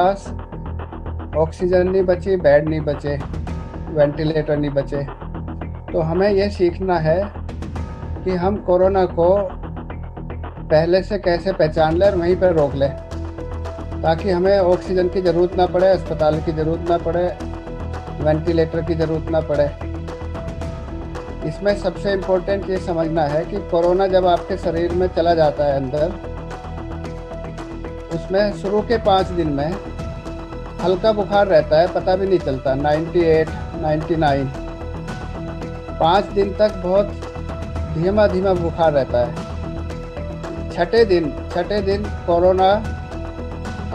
पास oxygen नहीं बची, bed नहीं बचे, वेंटिलेटर नहीं बचे। तो हमें यह सीखना है कि हम कोरोना को पहले से कैसे पहचान लें और वहीं पर रोक लें, ताकि हमें ऑक्सीजन की ज़रूरत ना पड़े, अस्पताल की ज़रूरत ना पड़े, वेंटिलेटर की ज़रूरत ना पड़े। इसमें सबसे इम्पोर्टेंट ये समझना है कि कोरोना जब आपके शरीर में चला जाता है अंदर, उसमें शुरू के 5 दिन में हल्का बुखार रहता है, पता भी नहीं चलता, 98, 99। 5 दिन तक बहुत धीमा धीमा बुखार रहता है। छठे दिन कोरोना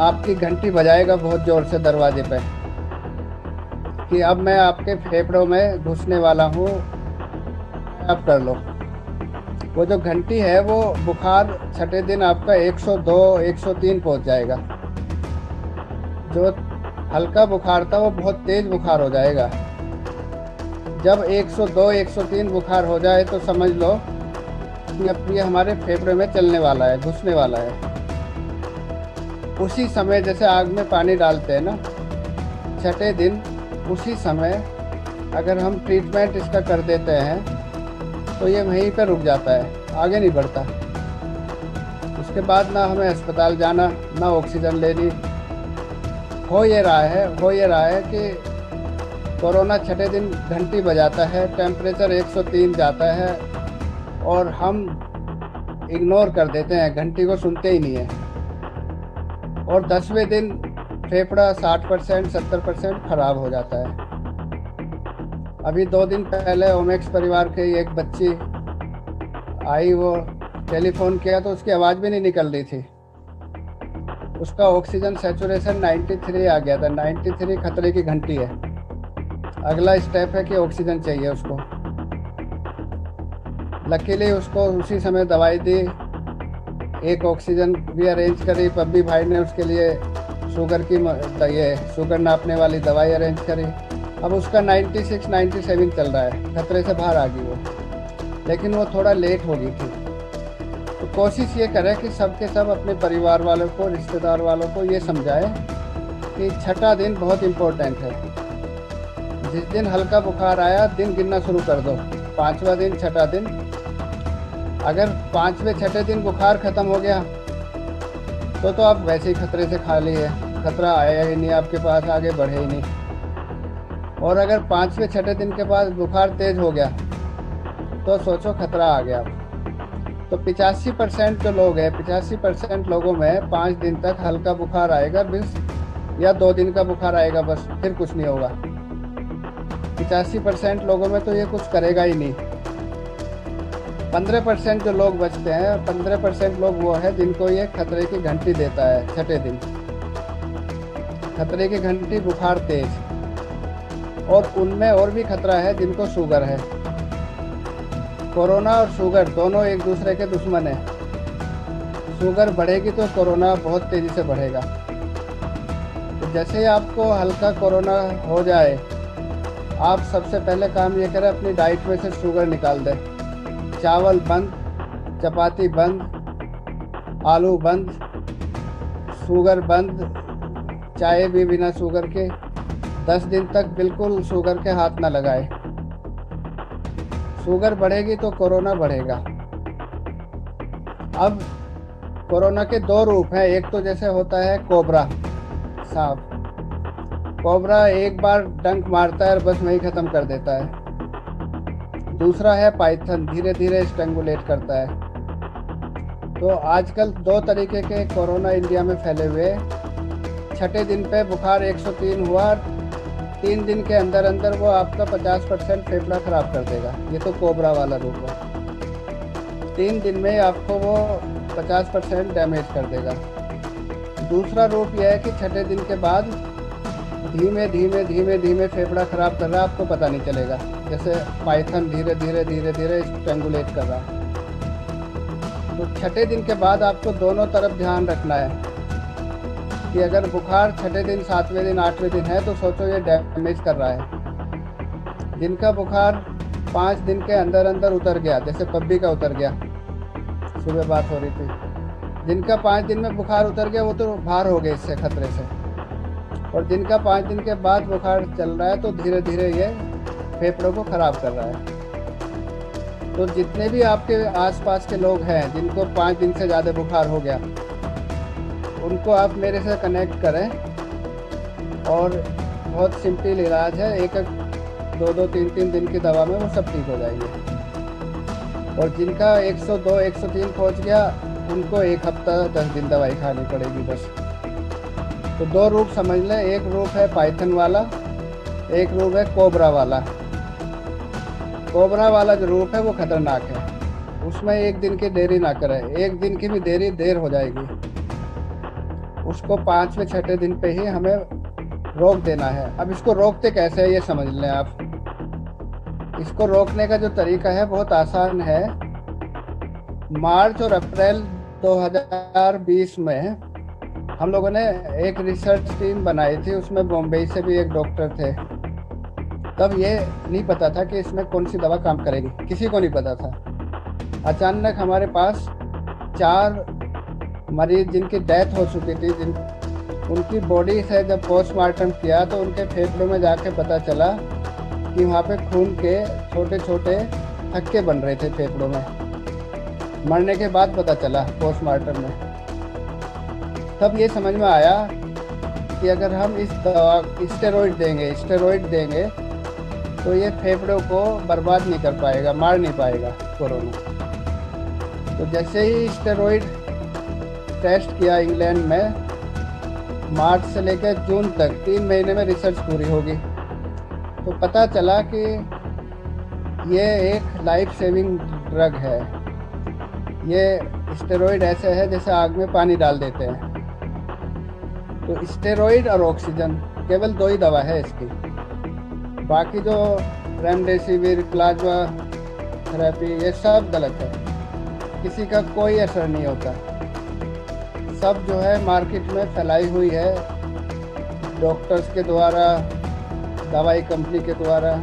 आपकी घंटी बजाएगा बहुत ज़ोर से दरवाजे पे कि अब मैं आपके फेफड़ों में घुसने वाला हूँ, आप कर लो। वो जो घंटी है वो बुखार छठे दिन आपका 102, 103 पहुँच जाएगा। जो हल्का बुखार था वो बहुत तेज़ बुखार हो जाएगा। जब 102, 103 बुखार हो जाए तो समझ लो कि अब ये हमारे फेफड़े में चलने वाला है, घुसने वाला है। उसी समय जैसे आग में पानी डालते हैं ना, छठे दिन उसी समय अगर हम ट्रीटमेंट इसका कर देते हैं तो ये वहीं पर रुक जाता है, आगे नहीं बढ़ता। उसके बाद ना हमें अस्पताल जाना, ना ऑक्सीजन लेनी। हो ये रहा है कि कोरोना छठे दिन घंटी बजाता है, टेम्परेचर 103 जाता है और हम इग्नोर कर देते हैं, घंटी को सुनते ही नहीं है। और 10वें दिन फेफड़ा 60%, 70% खराब हो जाता है। अभी 2 दिन पहले ओमेक्स परिवार के एक बच्ची आई, वो टेलीफोन किया तो उसकी आवाज़ भी नहीं निकल रही थी। उसका ऑक्सीजन सैचुरेशन 93 आ गया था। 93 खतरे की घंटी है। अगला स्टेप है कि ऑक्सीजन चाहिए उसको। लकीली उसको उसी समय दवाई दी, एक ऑक्सीजन भी अरेंज करी। पब्बी भाई ने उसके लिए शुगर नापने वाली दवाई अरेंज करी। अब उसका 96, 97 चल रहा है, खतरे से बाहर आ गई वो, लेकिन वो थोड़ा लेट हो गई थी। तो कोशिश ये करें कि सबके सब अपने परिवार वालों को, रिश्तेदार वालों को ये समझाएं कि छठा दिन बहुत इम्पोर्टेंट है। जिस दिन हल्का बुखार आया, दिन गिनना शुरू कर दो, 5वां दिन, छठा दिन। अगर 5वें छठे दिन बुखार ख़त्म हो गया तो आप वैसे ही खतरे से खाली है, खतरा आया ही नहीं आपके पास, आगे बढ़े ही नहीं। और अगर 5वें छठे दिन के बाद बुखार तेज़ हो गया तो सोचो खतरा आ गया। तो 85% जो लोग हैं, 85% लोगों में 5 दिन तक हल्का बुखार आएगा बस, या 2 दिन का बुखार आएगा बस, फिर कुछ नहीं होगा। 85% लोगों में तो ये कुछ करेगा ही नहीं। 15% जो लोग बचते हैं, 15% लोग वो है जिनको ये खतरे की घंटी देता है छठे दिन। खतरे की घंटी, बुखार तेज। और उनमें और भी खतरा है जिनको शुगर है। कोरोना और शुगर दोनों एक दूसरे के दुश्मन हैं। शुगर बढ़ेगी तो कोरोना बहुत तेज़ी से बढ़ेगा। तो जैसे ही आपको हल्का कोरोना हो जाए, आप सबसे पहले काम ये करें, अपनी डाइट में से शुगर निकाल दें। चावल बंद, चपाती बंद, आलू बंद, शुगर बंद, चाय भी बिना शुगर के। 10 दिन तक बिल्कुल शुगर के हाथ ना लगाए। शुगर बढ़ेगी तो कोरोना बढ़ेगा। अब कोरोना के 2 रूप हैं। एक तो जैसे होता है कोबरा, सांप। कोबरा एक बार डंक मारता है और बस वहीं ख़त्म कर देता है। दूसरा है पाइथन, धीरे धीरे स्ट्रैंगुलेट करता है। तो आजकल 2 तरीके के कोरोना इंडिया में फैले हुए। छठे दिन पे बुखार 103 हुआ, 3 दिन के अंदर अंदर वो आपका 50% फेफड़ा खराब कर देगा। ये तो कोबरा वाला रूप है। 3 दिन में आपको वो 50% डैमेज कर देगा। दूसरा रूप यह है कि छठे दिन के बाद धीमे धीमे धीमे धीमे फेफड़ा खराब कर रहा है, आपको पता नहीं चलेगा। जैसे पाइथन धीरे धीरे धीरे धीरे स्ट्रैंगुलेट कर रहा है। तो छठे दिन के बाद आपको दोनों तरफ ध्यान रखना है कि अगर बुखार छठे दिन, 7वें दिन, 8वें दिन है तो सोचो ये डैमेज कर रहा है। जिनका बुखार 5 दिन के अंदर अंदर उतर गया, जैसे पब्बी का उतर गया, सुबह बात हो रही थी, जिनका 5 दिन में बुखार उतर गया वो तो बाहर हो गए इससे, खतरे से। और जिनका 5 दिन के बाद बुखार चल रहा है तो धीरे धीरे ये फेफड़ों को खराब कर रहा है। तो जितने भी आपके आसपास के लोग हैं जिनको 5 दिन से ज़्यादा बुखार हो गया, उनको आप मेरे से कनेक्ट करें और बहुत सिंपल इलाज है। एक 2-2, 3-3 दिन की दवा में वो सब ठीक हो जाएंगे। और जिनका 102, 103 पहुंच गया, उनको 1 हफ्ता 10 दिन दवाई खानी पड़ेगी बस। तो 2 रूप समझ लें, एक रूप है पाइथन वाला, एक रूप है कोबरा वाला। कोबरा वाला जो रूप है वो खतरनाक है, उसमें 1 दिन की देरी ना करें। 1 दिन की भी देर हो जाएगी, उसको 5वें 6ठे दिन पे ही हमें रोक देना है। अब इसको रोकते कैसे है ये समझ लें आप। इसको रोकने का जो तरीका है बहुत आसान है। मार्च और अप्रैल 2020 में हम लोगों ने एक रिसर्च टीम बनाई थी, उसमें बॉम्बे से भी एक डॉक्टर थे। तब ये नहीं पता था कि इसमें कौन सी दवा काम करेगी, किसी को नहीं पता था। अचानक हमारे पास 4 मरीज जिनकी डेथ हो चुकी थी, उनकी बॉडी से जब पोस्टमार्टम किया तो उनके फेफड़ों में जाके पता चला कि वहाँ पे खून के छोटे छोटे थक्के बन रहे थे फेफड़ों में। मरने के बाद पता चला पोस्टमार्टम में। तब ये समझ में आया कि अगर हम इस दवा स्टेरॉइड देंगे तो ये फेफड़ों को बर्बाद नहीं कर पाएगा, मार नहीं पाएगा कोरोना। तो जैसे ही स्टेरॉइड टेस्ट किया इंग्लैंड में, मार्च से लेकर जून तक 3 महीने में रिसर्च पूरी होगी, तो पता चला कि ये एक लाइफ सेविंग ड्रग है। ये स्टेरॉइड ऐसे है जैसे आग में पानी डाल देते हैं। तो स्टेरॉइड और ऑक्सीजन केवल 2 ही दवा है इसकी। बाकी जो रेमडेसिविर, प्लाज्मा थेरेपी, ये सब गलत है, किसी का कोई असर नहीं होता। सब जो है मार्केट में फैलाई हुई है डॉक्टर्स के द्वारा, दवाई कंपनी के द्वारा।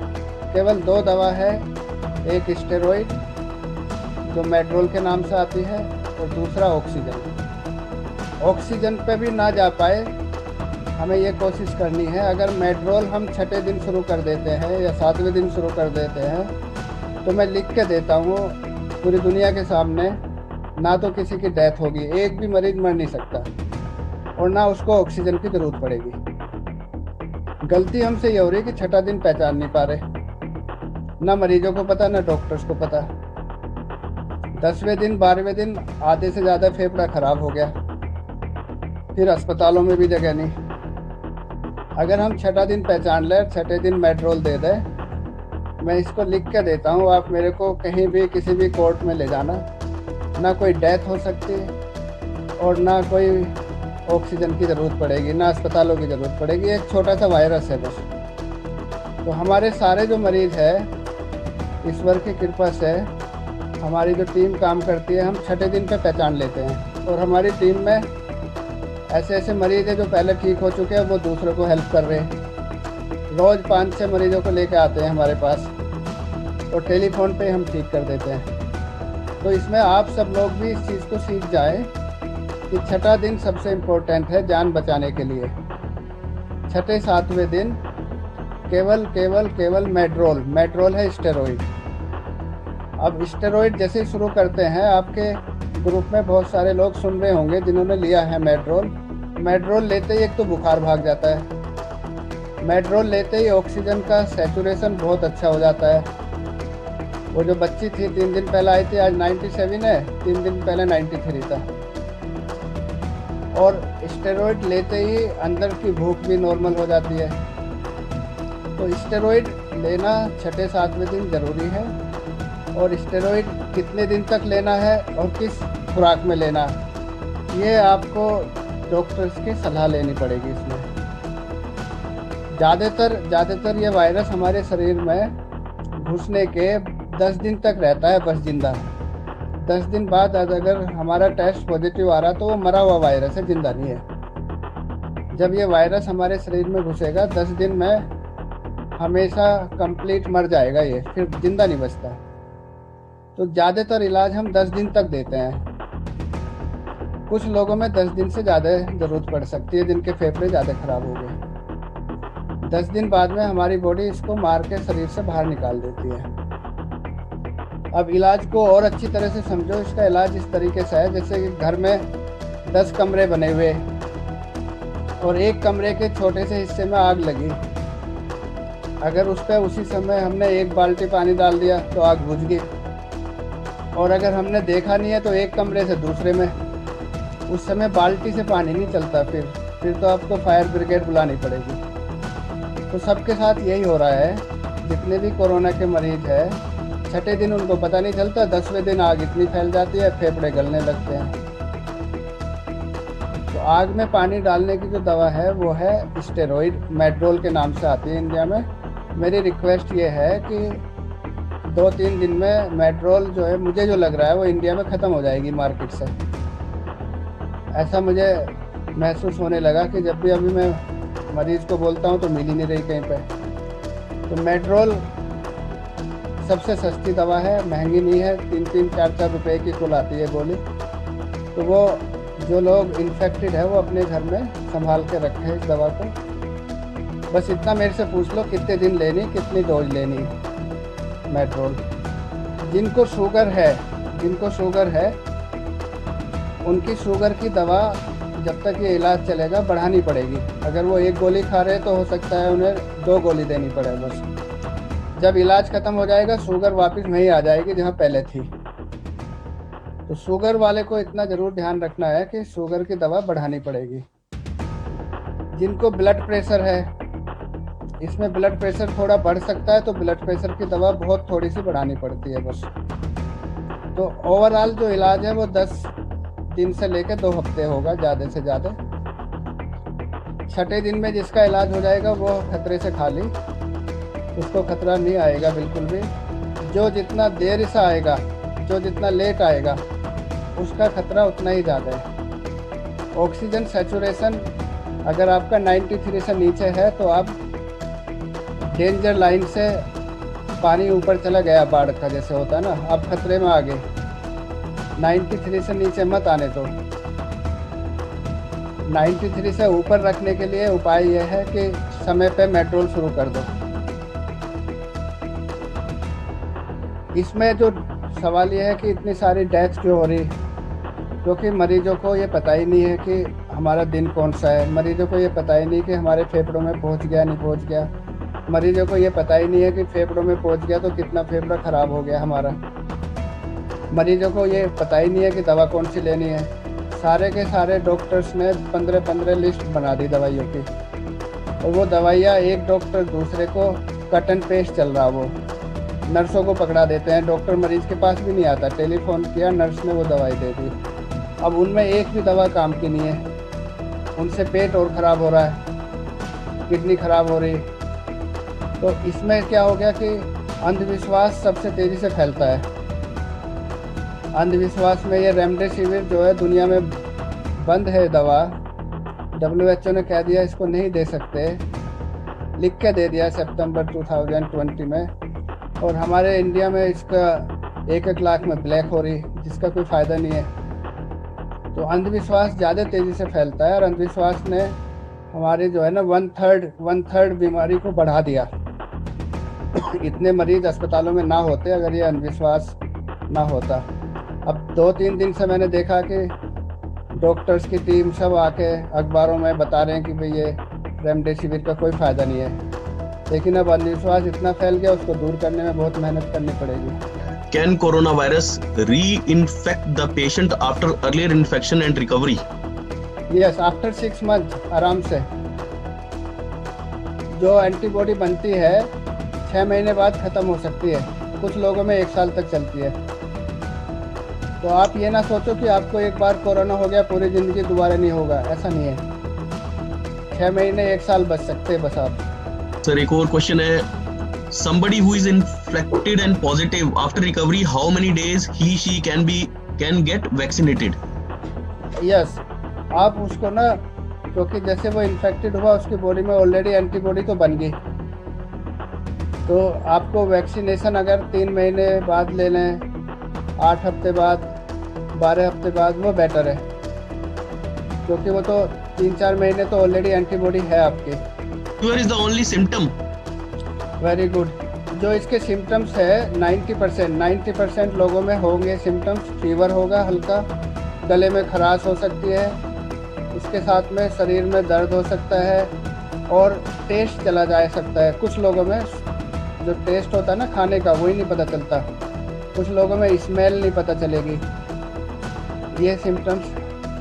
केवल 2 दवा है, एक स्टेरॉइड जो मेड्रोल के नाम से आती है और दूसरा ऑक्सीजन। ऑक्सीजन पे भी ना जा पाए, हमें ये कोशिश करनी है। अगर मेड्रोल हम 6ठे दिन शुरू कर देते हैं या 7वें दिन शुरू कर देते हैं तो मैं लिख के देता हूँ पूरी दुनिया के सामने, ना तो किसी की डेथ होगी, एक भी मरीज मर नहीं सकता, और ना उसको ऑक्सीजन की ज़रूरत पड़ेगी। गलती हमसे ये हो रही है कि 6ठा दिन पहचान नहीं पा रहे, ना मरीजों को पता ना डॉक्टर्स को पता। 10वें दिन 12वें दिन आधे से ज़्यादा फेफड़ा खराब हो गया, फिर अस्पतालों में भी जगह नहीं। अगर हम 6ठा दिन पहचान लें, 6ठे दिन मेड्रोल दे दें, मैं इसको लिख के देता हूँ, आप मेरे को कहीं भी किसी भी कोर्ट में ले जाना, ना कोई डेथ हो सकती और ना कोई ऑक्सीजन की ज़रूरत पड़ेगी, ना अस्पतालों की ज़रूरत पड़ेगी। एक छोटा सा वायरस है बस। तो हमारे सारे जो मरीज़ है, ईश्वर की कृपा से हमारी जो टीम काम करती है, हम 6ठे दिन पे पहचान लेते हैं। और हमारी टीम में ऐसे ऐसे मरीज़ हैं जो पहले ठीक हो चुके हैं, वो दूसरों को हेल्प कर रहे हैं। रोज़ 5-6 मरीज़ों को लेकर आते हैं हमारे पास और टेलीफोन पे हम ठीक कर देते हैं। तो इसमें आप सब लोग भी इस चीज़ को सीख जाएं कि 6ठा दिन सबसे इम्पोर्टेंट है जान बचाने के लिए। 6ठे 7वें दिन केवल मेड्रोल है स्टेरॉइड। अब स्टेरॉइड जैसे ही शुरू करते हैं, आपके ग्रुप में बहुत सारे लोग सुन रहे होंगे जिन्होंने लिया है मेड्रोल लेते ही एक तो बुखार भाग जाता है, मेड्रोल लेते ही ऑक्सीजन का सैचुरेशन बहुत अच्छा हो जाता है। वो जो बच्ची थी 3 दिन पहले आई थी, आज 97 है, 3 दिन पहले 93 था। और स्टेरॉइड लेते ही अंदर की भूख भी नॉर्मल हो जाती है। तो स्टेरॉइड लेना 6ठे 7वें दिन ज़रूरी है। और स्टेरॉइड कितने दिन तक लेना है और किस खुराक में लेना, ये आपको डॉक्टर्स की सलाह लेनी पड़ेगी। इसमें ज़्यादातर ये वायरस हमारे शरीर में घुसने के 10 दिन तक रहता है बस जिंदा। 10 दिन बाद अगर हमारा टेस्ट पॉजिटिव आ रहा तो वो मरा हुआ वायरस है, जिंदा नहीं है। जब ये वायरस हमारे शरीर में घुसेगा 10 दिन में हमेशा कंप्लीट मर जाएगा ये, फिर जिंदा नहीं बचता। तो ज़्यादातर इलाज हम 10 दिन तक देते हैं। कुछ लोगों में 10 दिन से ज़्यादा ज़रूरत पड़ सकती है जिनके फेफड़े ज़्यादा ख़राब हो गए। 10 दिन बाद में हमारी बॉडी इसको मार के शरीर से बाहर निकाल देती है। अब इलाज को और अच्छी तरह से समझो। इसका इलाज इस तरीके से है जैसे कि घर में 10 कमरे बने हुए और एक कमरे के छोटे से हिस्से में आग लगी। अगर उस पर उसी समय हमने 1 बाल्टी पानी डाल दिया तो आग बुझ गई, और अगर हमने देखा नहीं है तो एक कमरे से दूसरे में, उस समय बाल्टी से पानी नहीं चलता, फिर तो आपको फायर ब्रिगेड बुलानी पड़ेगी। तो सबके साथ यही हो रहा है। जितने भी कोरोना के मरीज हैं, छठे दिन उनको पता नहीं चलता, 10वें दिन आग इतनी फैल जाती है फेफड़े गलने लगते हैं। तो आग में पानी डालने की जो दवा है वो है स्टेरॉइड, मेड्रोल के नाम से आती है इंडिया में। मेरी रिक्वेस्ट ये है कि 2-3 दिन में मेड्रोल जो है, मुझे जो लग रहा है वो इंडिया में ख़त्म हो जाएगी मार्केट से। ऐसा मुझे महसूस होने लगा कि जब भी अभी मैं मरीज़ को बोलता हूँ तो मिल ही नहीं रही कहीं पे। तो मेड्रोल सबसे सस्ती दवा है, महंगी नहीं है, 3-3, 4-4 रुपए की कुल आती है गोली। तो वो जो लोग इन्फेक्टेड है वो अपने घर में संभाल के रखें इस दवा को। बस इतना मेरे से पूछ लो कितने दिन लेनी, कितनी डोज लेनी मेड्रोल। जिनको शुगर है उनकी शुगर की दवा जब तक ये इलाज चलेगा बढ़ानी पड़ेगी। अगर वो 1 गोली खा रहे तो हो सकता है उन्हें 2 गोली देनी पड़े बस। जब इलाज खत्म हो जाएगा शुगर वापस वहीं आ जाएगी जहाँ पहले थी। तो शुगर वाले को इतना ज़रूर ध्यान रखना है कि शुगर की दवा बढ़ानी पड़ेगी। जिनको ब्लड प्रेशर है, इसमें ब्लड प्रेशर थोड़ा बढ़ सकता है तो ब्लड प्रेशर की दवा बहुत थोड़ी सी बढ़ानी पड़ती है बस। तो ओवरऑल जो इलाज है वो 10 दिन से लेकर 2 हफ्ते होगा ज़्यादा से ज़्यादा। छठे दिन में जिसका इलाज हो जाएगा वो खतरे से खाली, उसको खतरा नहीं आएगा बिल्कुल भी। जो जितना देर से आएगा, जो जितना लेट आएगा, उसका खतरा उतना ही ज़्यादा है। ऑक्सीजन सैचुरेशन अगर आपका 93 से नीचे है तो आप डेंजर लाइन से, पानी ऊपर चला गया बाढ़ का जैसे होता है ना, आप खतरे में आ गए। 93 से नीचे मत आने दो। 93 से ऊपर रखने के लिए उपाय यह है कि समय पे मेड्रोल शुरू कर दो। इसमें जो सवाल यह है कि इतनी सारी डेथ क्यों हो रही, क्योंकि मरीजों को ये पता ही नहीं है कि हमारा दिन कौन सा है। मरीजों को ये पता ही नहीं कि हमारे फेफड़ों में पहुंच गया नहीं पहुंच गया। मरीजों को ये पता ही नहीं है कि फेफड़ों में पहुंच गया तो कितना फेफड़ा ख़राब हो गया हमारा। मरीजों को ये पता ही नहीं है कि दवा कौन सी लेनी है। सारे के सारे डॉक्टर्स ने 15-15 लिस्ट बना दी दवाइयों की, और वो दवाइयाँ एक डॉक्टर दूसरे को कट एंड पेस्ट चल रहा। वो नर्सों को पकड़ा देते हैं, डॉक्टर मरीज़ के पास भी नहीं आता, टेलीफोन किया, नर्स ने वो दवाई दे दी। अब उनमें एक भी दवा काम की नहीं है। उनसे पेट और ख़राब हो रहा है, किडनी ख़राब हो रही। तो इसमें क्या हो गया कि अंधविश्वास सबसे तेज़ी से फैलता है। अंधविश्वास में ये रेमडेसिविर जो है दुनिया में बंद है दवा। WHO ने कह दिया इसको नहीं दे सकते, लिख के दे दिया सितंबर 2020 में। और हमारे इंडिया में इसका 1-1 लाख में ब्लैक हो रही, जिसका कोई फ़ायदा नहीं है। तो अंधविश्वास ज़्यादा तेज़ी से फैलता है, और अंधविश्वास ने हमारे जो है ना 1/3 बीमारी को बढ़ा दिया। इतने मरीज अस्पतालों में ना होते अगर ये अंधविश्वास ना होता। अब 2-3 दिन से मैंने देखा कि डॉक्टर्स की टीम सब आके अखबारों में बता रहे हैं कि भाई ये रेमडेसिविर का कोई फ़ायदा नहीं है। लेकिन अब अंधविश्वास इतना फैल गया, उसको दूर करने में बहुत मेहनत करनी पड़ेगी। Can coronavirus re-infect the patient after earlier infection and recovery? Yes, after 6 months आराम से। जो एंटीबॉडी बनती है 6 महीने बाद ख़त्म हो सकती है, कुछ लोगों में 1 साल तक चलती है। तो आप ये ना सोचो कि आपको एक बार कोरोना हो गया पूरी ज़िंदगी दोबारा नहीं होगा, ऐसा नहीं है। 6 महीने 1 साल बच सकते हैं बस आप। सर एक और क्वेश्चन है, somebody who is infected and positive after recovery, how many days he/she can get vaccinated? Yes, आप उसको ना, क्योंकि जैसे वो इन्फेक्टेड हुआ उसकी बॉडी में ऑलरेडी एंटीबॉडी तो बन गई, तो आपको वैक्सीनेशन अगर 3 महीने बाद ले लें, 8 हफ्ते बाद, 12 हफ्ते बाद, वो बेटर है। क्योंकि वो तो 3-4 महीने तो ऑलरेडी एंटीबॉडी है आपकी। Fever is the only symptom. Very good. जो इसके सिम्टम्स है 90% लोगों में होंगे सिम्टम्स। फीवर होगा हल्का, गले में खराश हो सकती है, उसके साथ में शरीर में दर्द हो सकता है और टेस्ट चला जा सकता है। कुछ लोगों में जो टेस्ट होता है ना खाने का, वही नहीं पता चलता। कुछ लोगों में स्मेल नहीं पता चलेगी। ये सिम्टम्स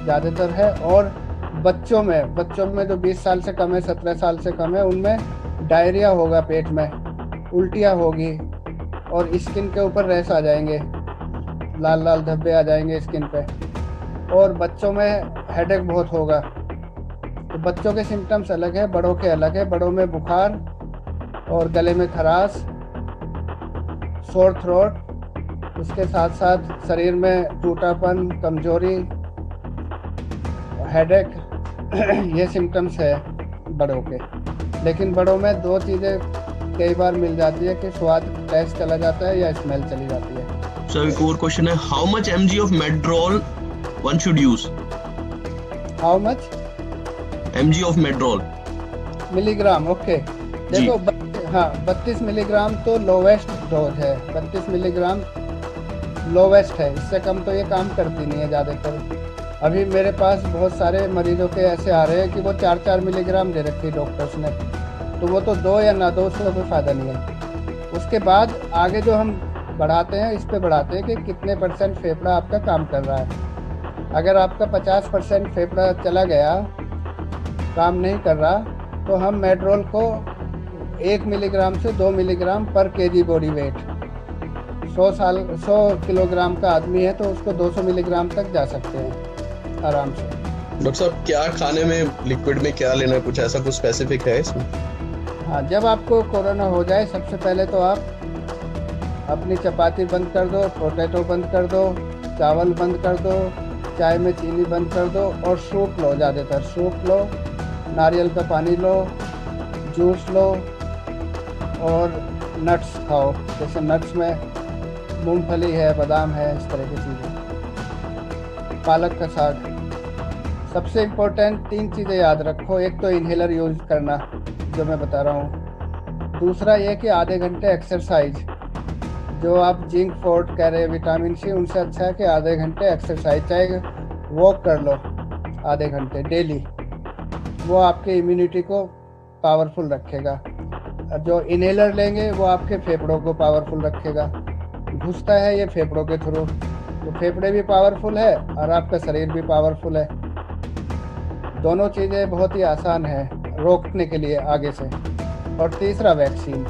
ज़्यादातर है। और बच्चों में जो 20 साल से कम है, 17 साल से कम है, उनमें डायरिया होगा, पेट में उल्टियाँ होगी और स्किन के ऊपर रैश आ जाएंगे, लाल लाल धब्बे आ जाएंगे स्किन पे। और बच्चों में हेडेक बहुत होगा। तो बच्चों के सिम्टम्स अलग है, बड़ों के अलग है। बड़ों में बुखार और गले में खराश, सोर थ्रोट, उसके साथ साथ शरीर में टूटापन, कमजोरी, हेडेक ये सिम्टम्स है बड़ों के। लेकिन बड़ों में दो चीज़ें कई बार मिल जाती है कि स्वाद टेस्ट चला जाता है या स्मेल चली जाती है। सर एक और क्वेश्चन है, how much mg of Medrol one should use? How much mg of Medrol milligram? Okay, देखो 32 मिलीग्राम तो लोवेस्ट डोज है। 32 मिलीग्राम लोवेस्ट है, इससे कम तो ये काम करती नहीं है ज़्यादातर। अभी मेरे पास बहुत सारे मरीजों के ऐसे आ रहे हैं कि वो 4-4 मिलीग्राम दे रखी डॉक्टर्स ने, तो वो तो 2 या ना 2 उसका कोई फ़ायदा नहीं है। उसके बाद आगे जो हम बढ़ाते हैं, इस पे बढ़ाते हैं कि कितने % फेफड़ा आपका काम कर रहा है। अगर आपका 50% फेफड़ा चला गया, काम नहीं कर रहा, तो हम मेड्रोल को 1 मिलीग्राम से 2 मिलीग्राम पर केजी बॉडी वेट, 100 किलोग्राम का आदमी है तो उसको 200 मिलीग्राम तक जा सकते हैं आराम से। डॉक्टर साहब क्या खाने में, लिक्विड में क्या लेना है, कुछ ऐसा कुछ स्पेसिफिक है इसमें? हाँ, जब आपको कोरोना हो जाए सबसे पहले तो आप अपनी चपाती बंद कर दो, पोटैटो बंद कर दो, चावल बंद कर दो, चाय में चीनी बंद कर दो और सूप लो। ज़्यादातर सूप लो, नारियल का पानी लो, जूस लो और नट्स खाओ। जैसे नट्स में मूंगफली है, बादाम है, इस तरह की चीज़ें, पालक का साग। सबसे इम्पोर्टेंट 3 चीज़ें याद रखो। एक तो इन्हेलर यूज़ करना, जो मैं बता रहा हूँ। दूसरा ये कि आधे घंटे एक्सरसाइज, जो आप जिंक फोर्ट कह रहे हैं, विटामिन सी, उनसे अच्छा है कि आधे घंटे एक्सरसाइज, चाहे वॉक कर लो आधे घंटे डेली, वो आपके इम्यूनिटी को पावरफुल रखेगा। जो इन्हेलर लेंगे वो आपके फेफड़ों को पावरफुल रखेगा। घुसता है ये फेफड़ों के थ्रू, तो फेफड़े भी पावरफुल है और आपका शरीर भी पावरफुल है। दोनों चीज़ें बहुत ही आसान है रोकने के लिए आगे से। और तीसरा वैक्सीन,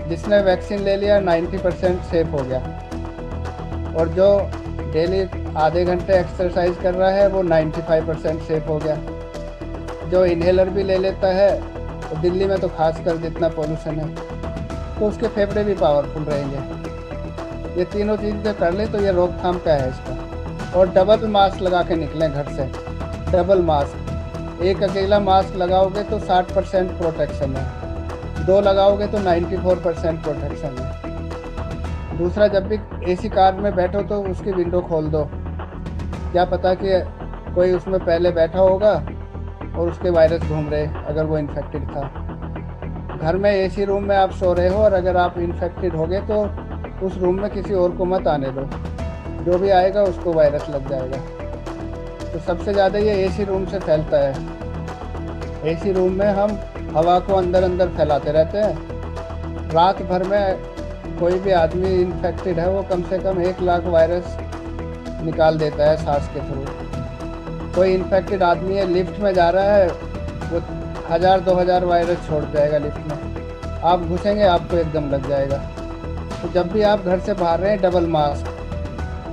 जिसने वैक्सीन ले लिया 90% सेफ हो गया। और जो डेली आधे घंटे एक्सरसाइज कर रहा है वो 95% सेफ हो गया। जो इन्हेलर भी ले लेता है, तो दिल्ली में तो खासकर जितना पोल्यूशन है, तो उसके फेफड़े भी पावरफुल रहेंगे। ये तीनों चीज़ें कर ले तो ये रोकथाम का है इसका। और डबल मास्क लगा के निकलें घर से, डबल मास्क। एक अकेला मास्क लगाओगे तो 60% प्रोटेक्शन है, 2 लगाओगे तो 94% प्रोटेक्शन है। दूसरा, जब भी एसी कार में बैठो तो उसकी विंडो खोल दो, क्या पता कि कोई उसमें पहले बैठा होगा और उसके वायरस घूम रहे, अगर वो इन्फेक्टेड था। घर में एसी रूम में आप सो रहे हो और अगर आप इन्फेक्टेड हो गए तो उस रूम में किसी और को मत आने दो, जो भी आएगा उसको वायरस लग जाएगा। तो सबसे ज़्यादा ये एसी रूम से फैलता है। एसी रूम में हम हवा को अंदर अंदर फैलाते रहते हैं। रात भर में कोई भी आदमी इन्फेक्टेड है वो कम से कम 1 लाख वायरस निकाल देता है सांस के थ्रू। कोई इन्फेक्टेड आदमी है, लिफ्ट में जा रहा है, वो 1000-2000 वायरस छोड़ जाएगा लिफ्ट में। आप घुसेंगे आपको एकदम लग जाएगा। तो जब भी आप घर से बाहर रहें, डबल मास्क,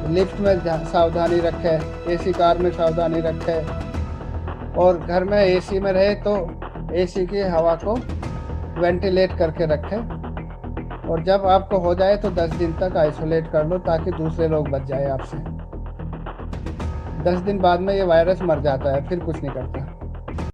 लिफ्ट में सावधानी रखें, एसी कार में सावधानी रखें, और घर में एसी में रहे तो एसी की हवा को वेंटिलेट करके रखें। और जब आपको हो जाए तो 10 दिन तक आइसोलेट कर लो ताकि दूसरे लोग बच जाए आपसे। 10 दिन बाद में ये वायरस मर जाता है, फिर कुछ नहीं करता।